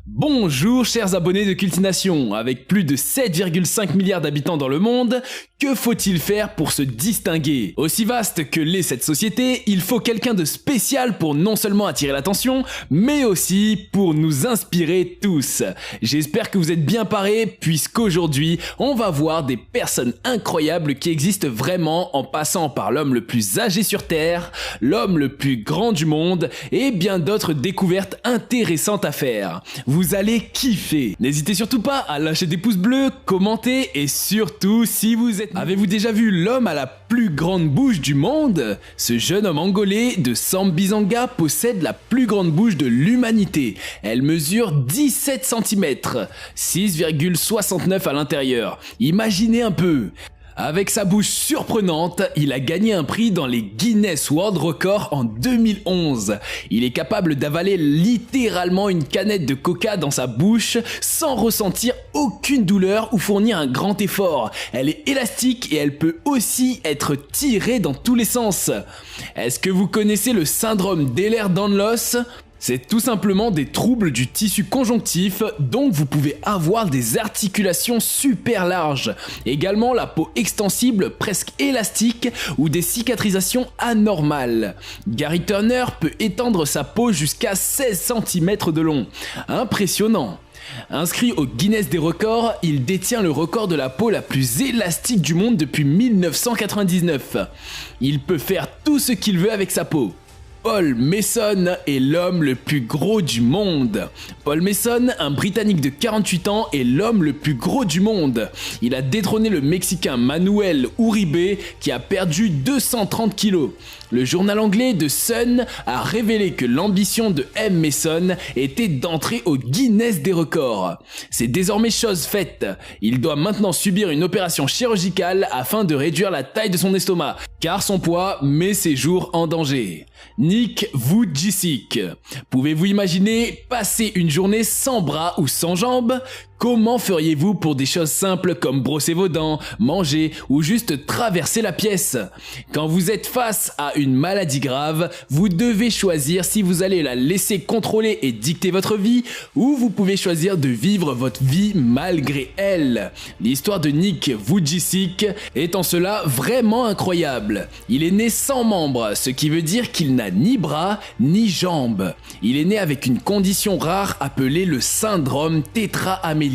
Bonjour chers abonnés de Cultination, avec plus de 7,5 milliards d'habitants dans le monde, que faut-il faire pour se distinguer? Aussi vaste que l'est cette société, il faut quelqu'un de spécial pour non seulement attirer l'attention, mais aussi pour nous inspirer tous. J'espère que vous êtes bien parés, puisqu'aujourd'hui, on va voir des personnes incroyables qui existent vraiment en passant par l'homme le plus âgé sur Terre, l'homme le plus grand du monde, et bien d'autres découvertes intéressantes à faire. Vous allez kiffer. N'hésitez surtout pas à lâcher des pouces bleus, commenter et surtout si vous êtes... Avez-vous déjà vu l'homme à la plus grande bouche du monde? Ce jeune homme angolais de Sambizanga possède la plus grande bouche de l'humanité. Elle mesure 17 cm, 6,69 à l'intérieur. Imaginez un peu. Avec sa bouche surprenante, il a gagné un prix dans les Guinness World Records en 2011. Il est capable d'avaler littéralement une canette de coca dans sa bouche sans ressentir aucune douleur ou fournir un grand effort. Elle est élastique et elle peut aussi être tirée dans tous les sens. Est-ce que vous connaissez le syndrome d'Ehlers-Danlos ? C'est tout simplement des troubles du tissu conjonctif, donc vous pouvez avoir des articulations super larges. Également la peau extensible presque élastique ou des cicatrisations anormales. Gary Turner peut étendre sa peau jusqu'à 16 cm de long. Impressionnant! Inscrit au Guinness des records, il détient le record de la peau la plus élastique du monde depuis 1999. Il peut faire tout ce qu'il veut avec sa peau. Paul Mason est l'homme le plus gros du monde. Paul Mason, un Britannique de 48 ans, est l'homme le plus gros du monde. Il a détrôné le Mexicain Manuel Uribe qui a perdu 230 kilos. Le journal anglais The Sun a révélé que l'ambition de M. Mason était d'entrer au Guinness des records. C'est désormais chose faite. Il doit maintenant subir une opération chirurgicale afin de réduire la taille de son estomac, car son poids met ses jours en danger. Nick Vujicic. Pouvez-vous imaginer passer une journée sans bras ou sans jambes ? Comment feriez-vous pour des choses simples comme brosser vos dents, manger ou juste traverser la pièce? Quand vous êtes face à une maladie grave, vous devez choisir si vous allez la laisser contrôler et dicter votre vie ou vous pouvez choisir de vivre votre vie malgré elle. L'histoire de Nick Vujicic est en cela vraiment incroyable. Il est né sans membres, ce qui veut dire qu'il n'a ni bras ni jambes. Il est né avec une condition rare appelée le syndrome tétra-amélie.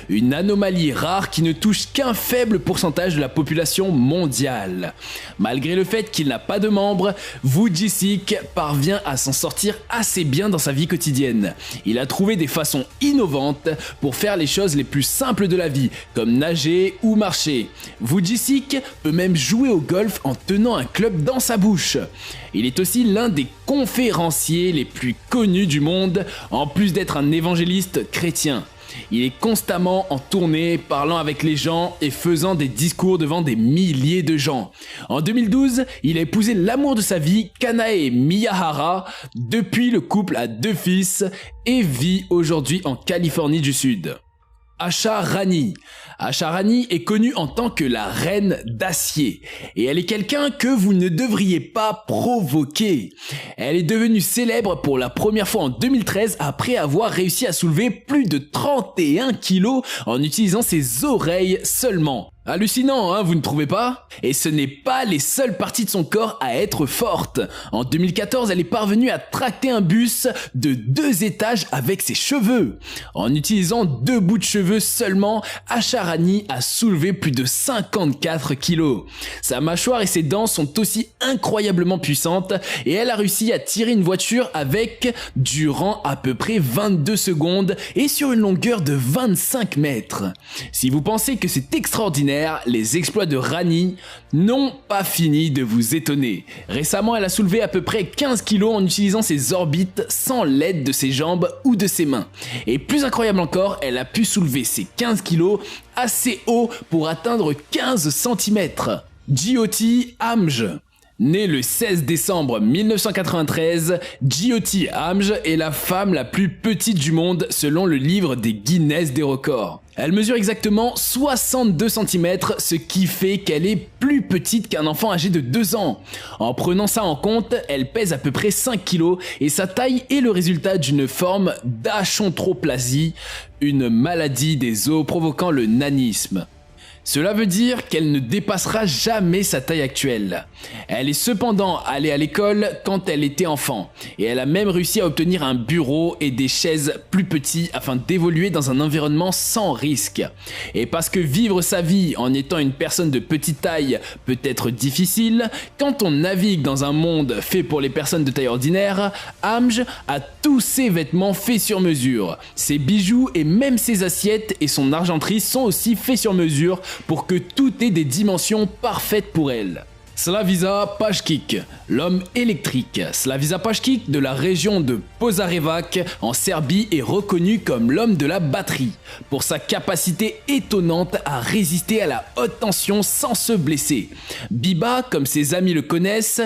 Une anomalie rare qui ne touche qu'un faible pourcentage de la population mondiale. Malgré le fait qu'il n'a pas de membres, Vujicic parvient à s'en sortir assez bien dans sa vie quotidienne. Il a trouvé des façons innovantes pour faire les choses les plus simples de la vie, comme nager ou marcher. Vujicic peut même jouer au golf en tenant un club dans sa bouche. Il est aussi l'un des conférenciers les plus connus du monde, en plus d'être un évangéliste chrétien. Il est constamment en tournée, parlant avec les gens et faisant des discours devant des milliers de gens. En 2012, il a épousé l'amour de sa vie, Kanae Miyahara. Depuis, le couple a 2 fils et vit aujourd'hui en Californie du Sud. Asha Rani. Asha Rani est connue en tant que la reine d'acier et elle est quelqu'un que vous ne devriez pas provoquer. Elle est devenue célèbre pour la première fois en 2013 après avoir réussi à soulever plus de 31 kilos en utilisant ses oreilles seulement. Hallucinant, hein, vous ne trouvez pas? Et ce n'est pas les seules parties de son corps à être fortes. En 2014, elle est parvenue à tracter un bus de 2 étages avec ses cheveux. En utilisant 2 bouts de cheveux seulement, Asha Rani a soulevé plus de 54 kilos. Sa mâchoire et ses dents sont aussi incroyablement puissantes et elle a réussi à tirer une voiture avec durant à peu près 22 secondes et sur une longueur de 25 mètres. Si vous pensez que c'est extraordinaire, les exploits de Rani n'ont pas fini de vous étonner. Récemment, elle a soulevé à peu près 15 kilos en utilisant ses orbites sans l'aide de ses jambes ou de ses mains. Et plus incroyable encore, elle a pu soulever ces 15 kilos assez haut pour atteindre 15 cm. Jyoti Amj. Née le 16 décembre 1993, Jyoti Amj est la femme la plus petite du monde selon le livre des Guinness des records. Elle mesure exactement 62 cm, ce qui fait qu'elle est plus petite qu'un enfant âgé de 2 ans. En prenant ça en compte, elle pèse à peu près 5 kg et sa taille est le résultat d'une forme d'achondroplasie, une maladie des os provoquant le nanisme. Cela veut dire qu'elle ne dépassera jamais sa taille actuelle. Elle est cependant allée à l'école quand elle était enfant, et elle a même réussi à obtenir un bureau et des chaises plus petits afin d'évoluer dans un environnement sans risque. Et parce que vivre sa vie en étant une personne de petite taille peut être difficile, quand on navigue dans un monde fait pour les personnes de taille ordinaire, Amj a tous ses vêtements faits sur mesure. Ses bijoux et même ses assiettes et son argenterie sont aussi faits sur mesure pour que tout ait des dimensions parfaites pour elle. Slaviša Pašić, l'homme électrique. Slaviša Pašić de la région de Požarevac en Serbie est reconnu comme l'homme de la batterie pour sa capacité étonnante à résister à la haute tension sans se blesser. Biba, comme ses amis le connaissent,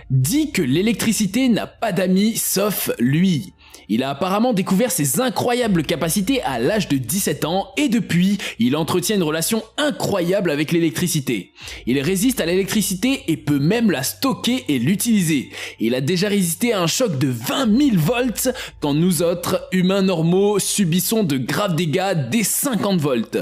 dit que l'électricité n'a pas d'amis sauf lui. Il a apparemment découvert ses incroyables capacités à l'âge de 17 ans et depuis, il entretient une relation incroyable avec l'électricité. Il résiste à l'électricité et peut même la stocker et l'utiliser. Il a déjà résisté à un choc de 20 000 volts quand nous autres, humains normaux, subissons de graves dégâts des 50 volts.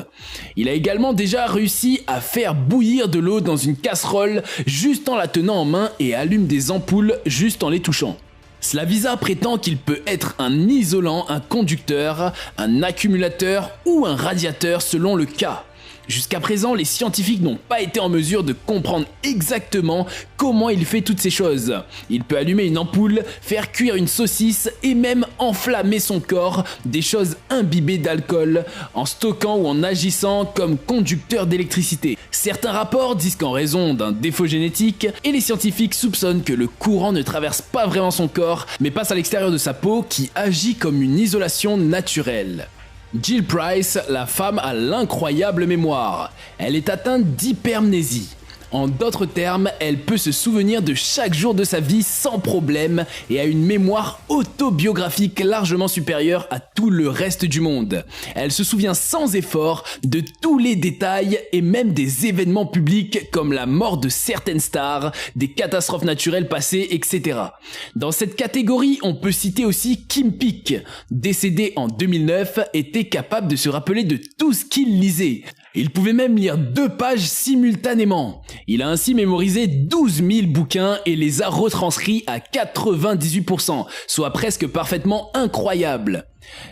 Il a également déjà réussi à faire bouillir de l'eau dans une casserole juste en la tenant en main et allume des ampoules juste en les touchant. Slaviša prétend qu'il peut être un isolant, un conducteur, un accumulateur ou un radiateur selon le cas. Jusqu'à présent, les scientifiques n'ont pas été en mesure de comprendre exactement comment il fait toutes ces choses. Il peut allumer une ampoule, faire cuire une saucisse et même enflammer son corps, des choses imbibées d'alcool, en stockant ou en agissant comme conducteur d'électricité. Certains rapports disent qu'en raison d'un défaut génétique, et les scientifiques soupçonnent que le courant ne traverse pas vraiment son corps, mais passe à l'extérieur de sa peau qui agit comme une isolation naturelle. Jill Price, la femme à l'incroyable mémoire. Elle est atteinte d'hypermnésie. En d'autres termes, elle peut se souvenir de chaque jour de sa vie sans problème et a une mémoire autobiographique largement supérieure à tout le reste du monde. Elle se souvient sans effort de tous les détails et même des événements publics comme la mort de certaines stars, des catastrophes naturelles passées, etc. Dans cette catégorie, on peut citer aussi Kim Peek, décédé en 2009, était capable de se rappeler de tout ce qu'il lisait. Il pouvait même lire 2 pages simultanément. Il a ainsi mémorisé 12 000 bouquins et les a retranscrits à 98%, soit presque parfaitement incroyable.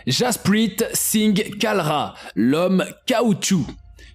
Jasprit Singh Kalra, l'homme caoutchouc.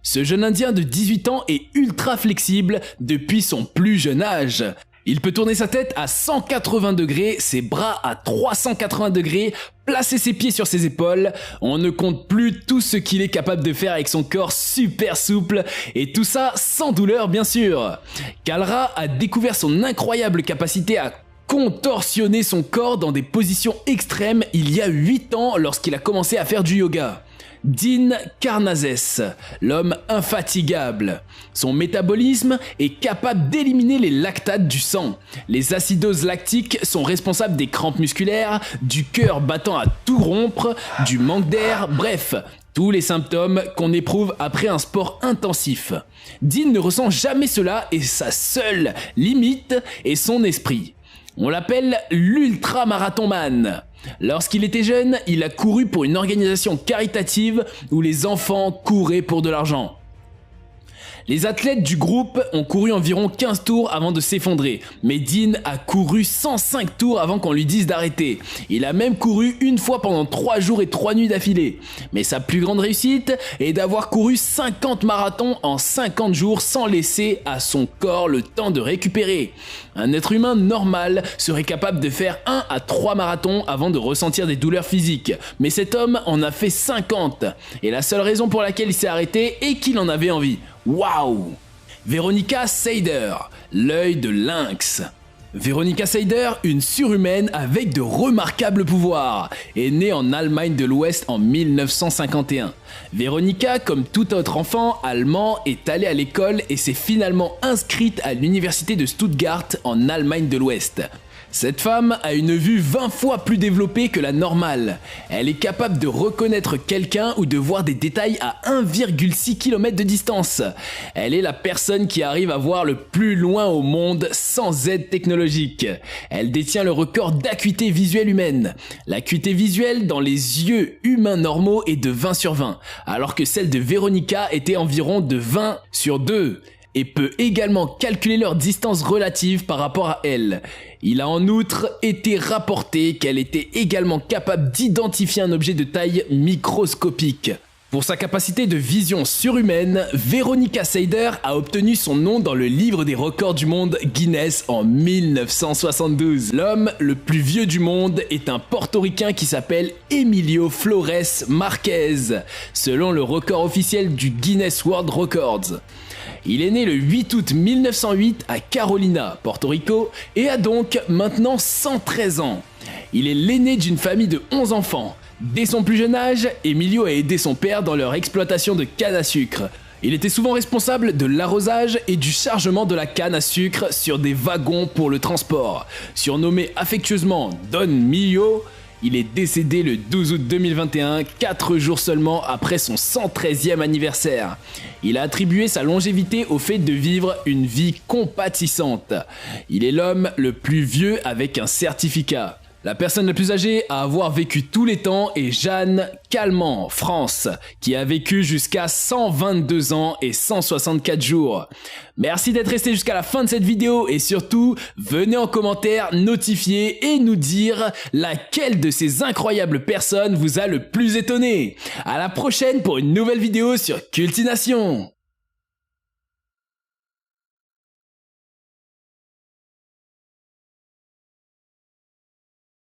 Ce jeune indien de 18 ans est ultra flexible depuis son plus jeune âge. Il peut tourner sa tête à 180 degrés, ses bras à 380 degrés, placer ses pieds sur ses épaules. On ne compte plus tout ce qu'il est capable de faire avec son corps super souple et tout ça sans douleur bien sûr. Kalra a découvert son incroyable capacité à contorsionner son corps dans des positions extrêmes il y a 8 ans lorsqu'il a commencé à faire du yoga. Dean Karnazes, l'homme infatigable. Son métabolisme est capable d'éliminer les lactates du sang. Les acidoses lactiques sont responsables des crampes musculaires, du cœur battant à tout rompre, du manque d'air, bref, tous les symptômes qu'on éprouve après un sport intensif. Dean ne ressent jamais cela et sa seule limite est son esprit. On l'appelle l'Ultra-Marathon Man. Lorsqu'il était jeune, il a couru pour une organisation caritative où les enfants couraient pour de l'argent. Les athlètes du groupe ont couru environ 15 tours avant de s'effondrer, mais Dean a couru 105 tours avant qu'on lui dise d'arrêter. Il a même couru une fois pendant 3 jours et 3 nuits d'affilée. Mais sa plus grande réussite est d'avoir couru 50 marathons en 50 jours sans laisser à son corps le temps de récupérer. Un être humain normal serait capable de faire 1 à 3 marathons avant de ressentir des douleurs physiques, mais cet homme en a fait 50. Et la seule raison pour laquelle il s'est arrêté est qu'il en avait envie. Waouh! Veronica Seider, l'œil de lynx. Veronica Seider, une surhumaine avec de remarquables pouvoirs, est née en Allemagne de l'Ouest en 1951. Veronica, comme tout autre enfant allemand, est allée à l'école et s'est finalement inscrite à l'université de Stuttgart en Allemagne de l'Ouest. Cette femme a une vue 20 fois plus développée que la normale. Elle est capable de reconnaître quelqu'un ou de voir des détails à 1,6 km de distance. Elle est la personne qui arrive à voir le plus loin au monde sans aide technologique. Elle détient le record d'acuité visuelle humaine. L'acuité visuelle dans les yeux humains normaux est de 20 sur 20, alors que celle de Veronica était environ de 20 sur 2. Et peut également calculer leur distance relative par rapport à elle. Il a en outre été rapporté qu'elle était également capable d'identifier un objet de taille microscopique. Pour sa capacité de vision surhumaine, Veronica Seider a obtenu son nom dans le livre des records du monde Guinness en 1972. L'homme le plus vieux du monde est un portoricain qui s'appelle Emilio Flores Marquez, selon le record officiel du Guinness World Records. Il est né le 8 août 1908 à Carolina, Porto Rico, et a donc maintenant 113 ans. Il est l'aîné d'une famille de 11 enfants. Dès son plus jeune âge, Emilio a aidé son père dans leur exploitation de canne à sucre. Il était souvent responsable de l'arrosage et du chargement de la canne à sucre sur des wagons pour le transport. Surnommé affectueusement Don Mio, il est décédé le 12 août 2021, 4 jours seulement après son 113e anniversaire. Il a attribué sa longévité au fait de vivre une vie compatissante. Il est l'homme le plus vieux avec un certificat. La personne la plus âgée à avoir vécu tous les temps est Jeanne Calment, France, qui a vécu jusqu'à 122 ans et 164 jours. Merci d'être resté jusqu'à la fin de cette vidéo et surtout, venez en commentaire notifier et nous dire laquelle de ces incroyables personnes vous a le plus étonné. À la prochaine pour une nouvelle vidéo sur Cultination.